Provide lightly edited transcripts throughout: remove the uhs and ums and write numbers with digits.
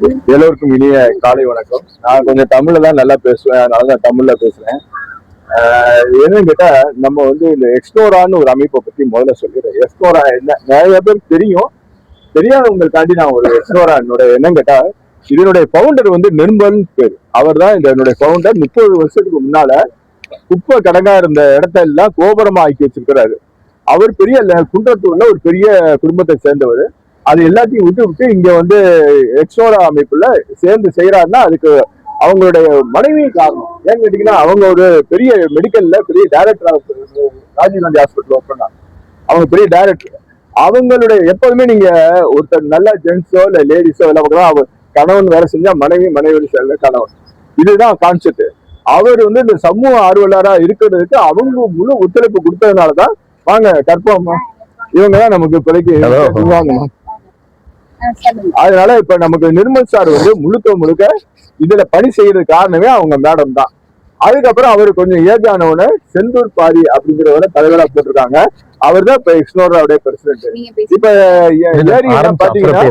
எல்லோருக்கும் இனிய காலை வணக்கம். நான் கொஞ்சம் தமிழ்ல தான் நல்லா பேசுவேன், அதனால நான் தமிழ்ல பேசுறேன். என்னன்னு கேட்டா, நம்ம வந்து இந்த எக்ஸ்ப்ளோரான்னு ஒரு அமைப்பை பத்தி முதல்ல சொல்லிடுறேன். எக்ஸ்ப்ளோரா என்ன நிறைய பேர் தெரியும், தெரியாதவங்களுக்காண்டி நான் ஒரு எக்ஸ்ப்ளோரா என்னன்னு கேட்டா, இதனுடைய பவுண்டர் வந்து நிர்மல் பேர். அவர் தான் என்னுடைய பவுண்டர். 30 வருஷத்துக்கு முன்னால குப்பை கடங்கா இருந்த இடத்த எல்லாம் கோபுரமா ஆக்கி வச்சிருக்கிறாரு. அவர் பெரிய குன்றத்தூர்ல ஒரு பெரிய குடும்பத்தை சேர்ந்தவர். அது எல்லாத்தையும் விட்டு விட்டு இங்க வந்து எக்ஸோரா அமைப்புல சேர்ந்து செய்யறாருன்னா அதுக்கு அவங்களுடைய மனைவி காரணம். ஏன்னு கேட்டீங்கன்னா, அவங்க ஒரு பெரிய மெடிக்கல்ல பெரிய டைரக்டர், ராஜீவ்காந்தி ஹாஸ்பிட்டல் ஒர்க் பண்ணாங்க. அவங்க பெரிய டைரக்டர். அவங்களுடைய எப்போதுமே நீங்க ஒருத்தர் நல்ல ஜென்ஸோ இல்ல லேடிஸோ எல்லாம் பார்க்கலாம், அவர் கணவன் வேலை செஞ்சா மனைவி சேர்ந்த கணவன். இதுதான் கான்செப்ட். அவர் வந்து இந்த சமூக ஆர்வலரா இருக்கிறதுக்கு அவங்க முழு ஒத்துழைப்பு கொடுத்ததுனாலதான் வாங்க கற்போம்மா, இவங்க தான் நமக்கு இப்போதைக்கு வாங்கணும். அதனால இப்ப நமக்கு நிர்மல் சார் வந்து முழுக்க இதுல பணி செய்யறது காரணமே அவங்க மேடம் தான். அதுக்கப்புறம் அவரு கொஞ்சம் ஏஜ் ஆனவன செந்தூர் பாரி அப்படிங்கிறவரை தலைவரா போட்டிருக்காங்க. அவர் தான் இப்ப எக்ஸ்னோராவுடைய பிரசிடென்ட். இப்ப ஏரி பாத்தீங்கன்னா,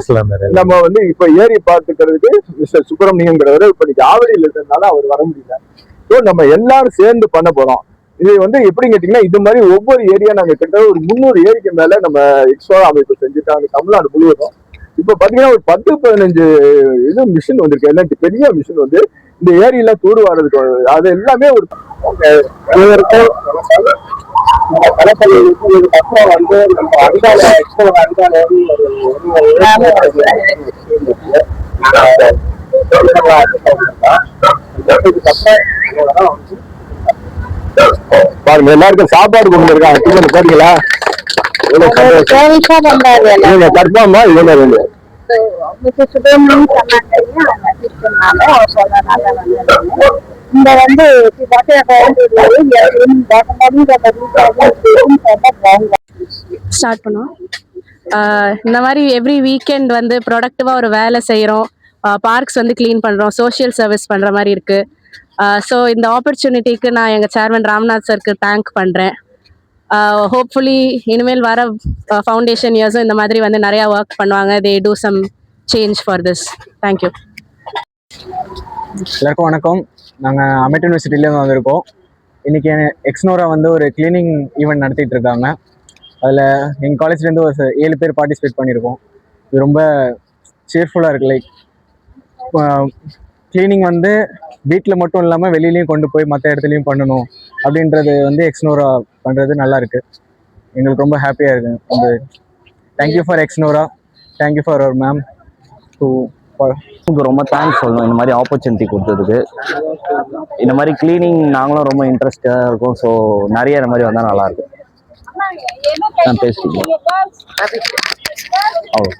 நம்ம வந்து இப்ப ஏரி பார்த்துக்கிறதுக்கு மிஸ்டர் சுப்பிரமணியங்கிறவரு இப்ப ஆவடியில் இருக்கிறதுனால அவர் வர முடியல. ஸோ நம்ம எல்லாரும் சேர்ந்து பண்ண போறோம். இது வந்து எப்படின்னு கேட்டீங்கன்னா, இது மாதிரி ஒவ்வொரு ஏரியா நாங்க கிட்ட ஒரு 300 ஏரிக்கு மேல நம்ம எக்ஸ்னோரா அமைப்பு செஞ்சுட்டாங்க தமிழ்நாடு முழுவதும். இப்ப பாத்தீங்கன்னா ஒரு 10-15 இது மிஷின் வந்திருக்கு. எல்லாம் பெரிய மிஷின் வந்து இந்த ஏரியெல்லாம் தூர்வாடுறதுக்கு அது எல்லாமே ஒரு அப்புறம் வந்து நம்ம அண்டால பாருங்க, எல்லாருக்கும் சாப்பாடு கொண்டு இருக்காங்க. பாத்தீங்களா கர்ப்பமா இவங்க இந்த வந்து ஸ்டார்ட் பண்ணோம். இந்த மாதிரி எவ்ரி வீக்கெண்ட் வந்து ப்ரொடக்டிவா ஒரு வேலை செய்யறோம். பார்க்ஸ் வந்து கிளீன் பண்றோம், சோஷியல் சர்வீஸ் பண்ற மாதிரி இருக்கு. ஸோ இந்த ஆப்பர்ச்சுனிட்டிக்கு நான் எங்க சேர்மன் ராம்நாத் சருக்கு தேங்க் பண்றேன். ஹோப்ஃபுல்லி இனிமேல் வர ஃபவுண்டேஷன் இயர்ஸும் இந்த மாதிரி வந்து நிறைய ஒர்க் பண்ணுவாங்க. They do some change for this. Thank you. எல்லாருக்கும் வணக்கம். நாங்கள் அமெட் யூனிவர்சிட்டிலேருந்து வந்திருக்கோம். இன்றைக்கி எக்ஸ்னோரா வந்து ஒரு கிளீனிங் ஈவெண்ட் நடத்திட்டு இருக்காங்க. அதில் எங்கள் காலேஜ்லேருந்து ஒரு 7 பேர் பார்ட்டிசிபேட் பண்ணியிருக்கோம். இது ரொம்ப சேர்ஃபுல்லாக இருக்குது. லைக் கிளீனிங் வந்து வீட்டில் மட்டும் இல்லாமல் வெளியிலையும் கொண்டு போய் மற்ற இடத்துலையும் பண்ணணும் அப்படின்றது வந்து எக்ஸ்னோரா பண்ணுறது நல்லா இருக்குது. எங்களுக்கு ரொம்ப ஹாப்பியாக இருக்குது. அந்த thank you for Exnora, thank you for our ma'am. ரொம்ப தேங்க்ஸ் சொல்லணும் இந்த மாதிரி ஆப்பர்ச்சுனிட்டி கொடுத்ததுக்கு. இந்த மாதிரி கிளீனிங் நாங்களும் ரொம்ப இன்ட்ரெஸ்டாக இருக்கும். ஸோ நிறைய இந்த மாதிரி வந்தால் நல்லாயிருக்கும். நான் பேசிக்கிறேன். அவ்வளோ.